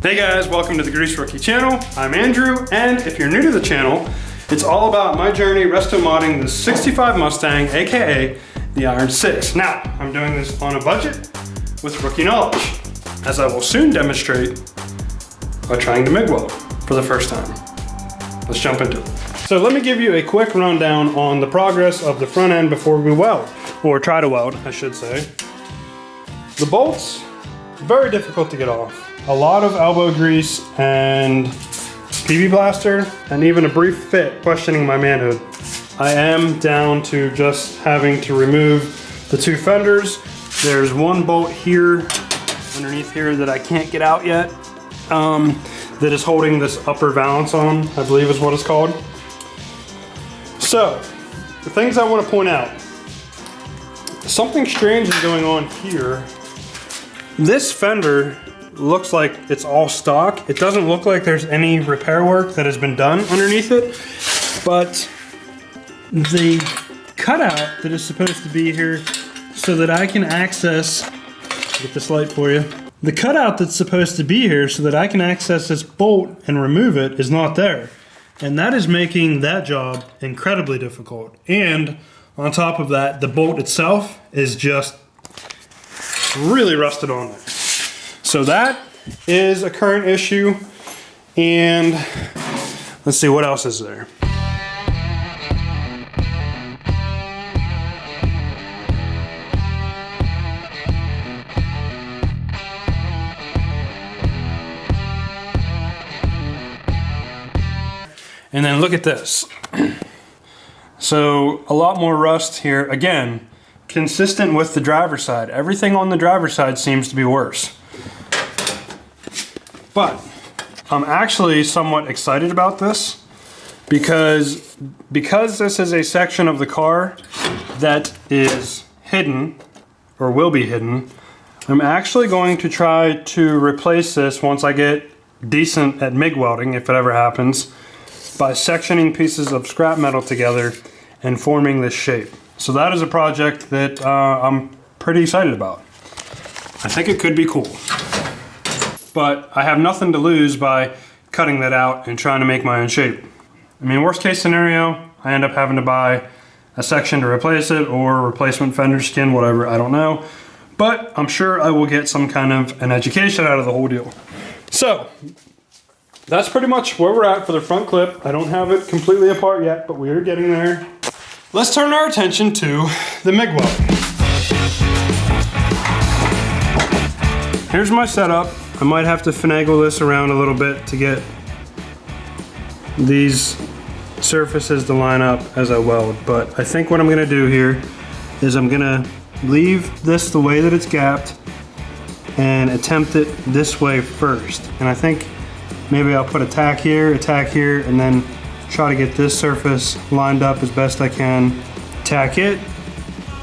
Hey guys, welcome to the Grease Rookie channel. I'm Andrew, and if you're new to the channel, it's all about my journey resto modding the 65 Mustang, AKA the Iron 6. Now, I'm doing this on a budget with rookie knowledge, as I will soon demonstrate by trying to MIG weld for the first time. Let's jump into it. So let me give you a quick rundown on the progress of the front end before we weld, or try to weld, I should say. The bolts, very difficult to get off. A lot of elbow grease and PB blaster, and even a brief fit questioning my manhood. I am down to just having to remove the two fenders. There's one bolt here, underneath here, that I can't get out yet, that is holding this upper valance on, I believe is what it's called. So, the things I want to point out. Something strange is going on here. This fender looks like it's all stock. It doesn't look like there's any repair work that has been done underneath it, but the cutout that is supposed to be here so that I can access, get this light for you. The cutout that's supposed to be here so that I can access this bolt and remove it is not there. And that is making that job incredibly difficult. And on top of that, the bolt itself is just really rusted on there. So that is a current issue, and let's see what else is there. And then look at this. So a lot more rust here. Again, consistent with the driver's side. Everything on the driver's side seems to be worse. But I'm actually somewhat excited about this because this is a section of the car that is hidden, or will be hidden. I'm actually going to try to replace this once I get decent at MIG welding, if it ever happens, by sectioning pieces of scrap metal together and forming this shape. So that is a project that I'm pretty excited about. I think it could be cool. But I have nothing to lose by cutting that out and trying to make my own shape. I mean, worst case scenario, I end up having to buy a section to replace it, or replacement fender skin, whatever, I don't know. But I'm sure I will get some kind of an education out of the whole deal. So, that's pretty much where we're at for the front clip. I don't have it completely apart yet, but we are getting there. Let's turn our attention to the MIG weld. Here's my setup. I might have to finagle this around a little bit to get these surfaces to line up as I weld, but I think what I'm gonna do here is I'm gonna leave this the way that it's gapped and attempt it this way first. And I think maybe I'll put a tack here, and then try to get this surface lined up as best I can, tack it,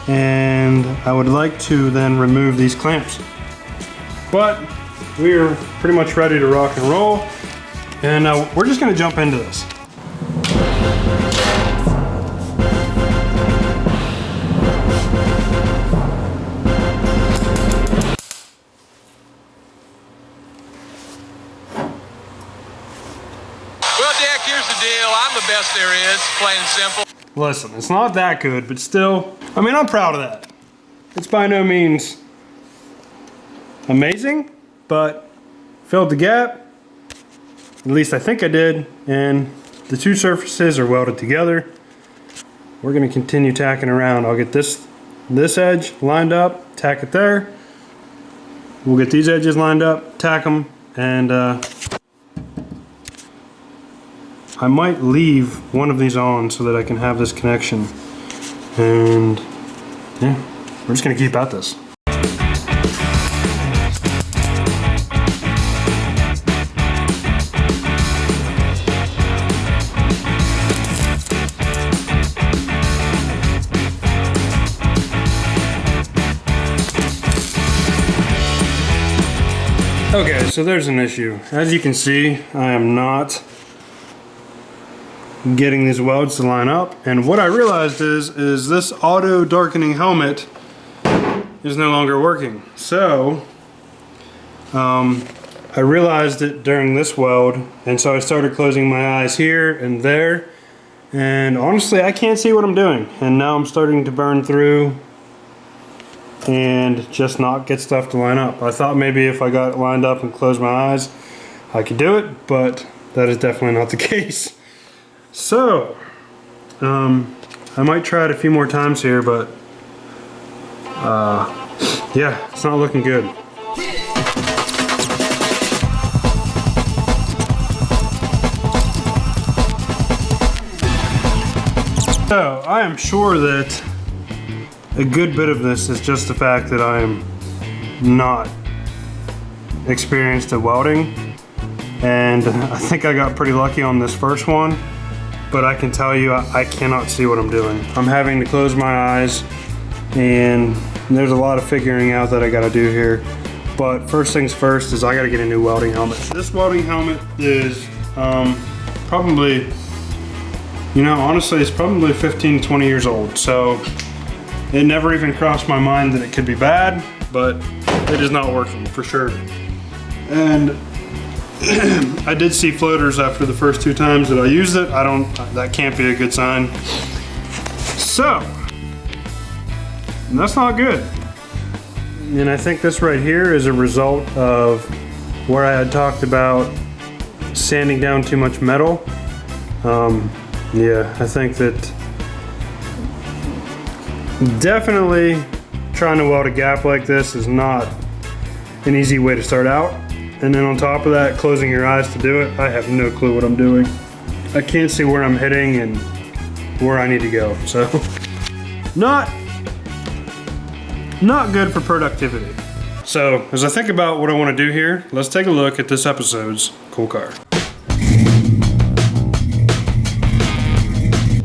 and I would like to then remove these clamps. But we are pretty much ready to rock and roll, and we're just going to jump into this. Well, Dick, here's the deal. I'm the best there is, plain and simple. Listen, it's not that good, but still, I mean, I'm proud of that. It's by no means amazing, but filled the gap, at least I think I did, and the two surfaces are welded together. We're going to continue tacking around. I'll get this edge lined up, tack it there. We'll get these edges lined up, tack them, and I might leave one of these on so that I can have this connection. And yeah, we're just going to keep at this. Okay, so there's an issue. As you can see, I am not getting these welds to line up, and what I realized is this auto darkening helmet is no longer working. So I realized it during this weld, and so I started closing my eyes here and there, and honestly I can't see what I'm doing, and now I'm starting to burn through and just not get stuff to line up. I thought maybe if I got it lined up and closed my eyes I could do it, but that is definitely not the case. So I might try it a few more times here, but yeah, it's not looking good. So I am sure that a good bit of this is just the fact that I am not experienced at welding, and I think I got pretty lucky on this first one, but I can tell you I cannot see what I'm doing. I'm having to close my eyes, and there's a lot of figuring out that I gotta do here. But first things first is I gotta get a new welding helmet. This welding helmet is probably, you know, honestly, it's probably 15 to 20 years old, so it never even crossed my mind that it could be bad, but it is not working for sure. And I did see floaters after the first 2 times that I used it. That can't be a good sign. So, that's not good. And I think this right here is a result of where I had talked about sanding down too much metal. Yeah, I think that definitely trying to weld a gap like this is not an easy way to start out. And then on top of that, closing your eyes to do it, I have no clue what I'm doing. I can't see where I'm hitting and where I need to go. So, not good for productivity. So, as I think about what I want to do here, let's take a look at this episode's cool car.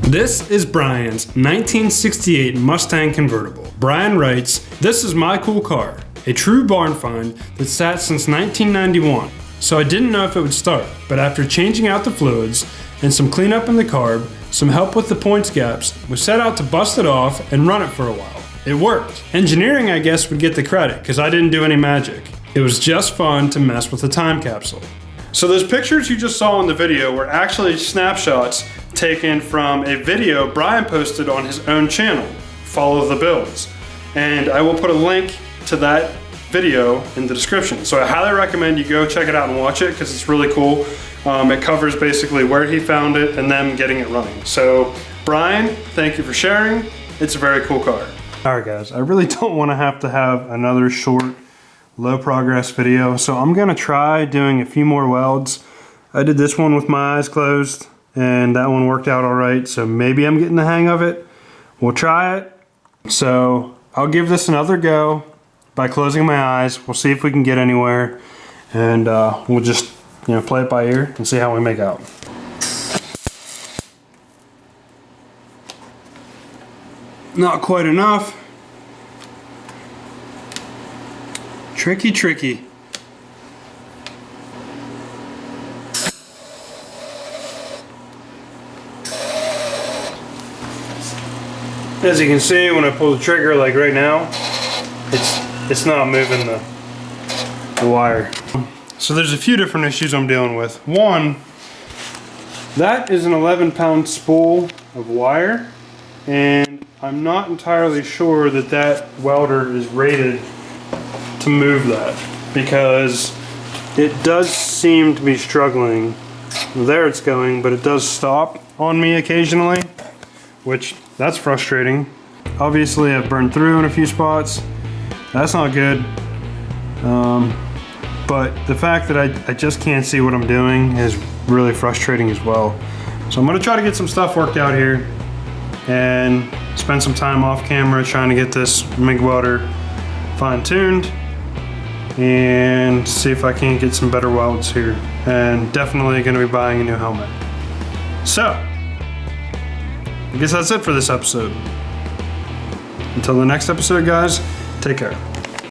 This is Brian's 1968 Mustang convertible. Brian writes, "This is my cool car, a true barn find that sat since 1991. So I didn't know if it would start, but after changing out the fluids and some cleanup in the carb, some help with the points gaps, we set out to bust it off and run it for a while. It worked. Engineering, I guess, would get the credit because I didn't do any magic. It was just fun to mess with the time capsule." So those pictures you just saw in the video were actually snapshots taken from a video Brian posted on his own channel, Follow the Builds. And I will put a link to that video in the description. So I highly recommend you go check it out and watch it because it's really cool. It covers basically where he found it and them getting it running. So Brian, thank you for sharing. It's a very cool car. All right guys, I really don't want to have another short, low progress video. So I'm gonna try doing a few more welds. I did this one with my eyes closed and that one worked out all right. So maybe I'm getting the hang of it. We'll try it. So I'll give this another go by closing my eyes. We'll see if we can get anywhere, and we'll just play it by ear and see how we make out. Not quite enough. Tricky, tricky. As you can see, when I pull the trigger, like right now, it's not moving the wire. So there's a few different issues I'm dealing with. One, that is an 11-pound spool of wire, and I'm not entirely sure that that welder is rated to move that because it does seem to be struggling. There it's going, but it does stop on me occasionally, which that's frustrating. Obviously I've burned through in a few spots. That's not good. But the fact that I just can't see what I'm doing is really frustrating as well. So I'm gonna try to get some stuff worked out here and spend some time off camera trying to get this MIG welder fine-tuned and see if I can't get some better welds here. And definitely gonna be buying a new helmet. So, I guess that's it for this episode. Until the next episode, guys, take care.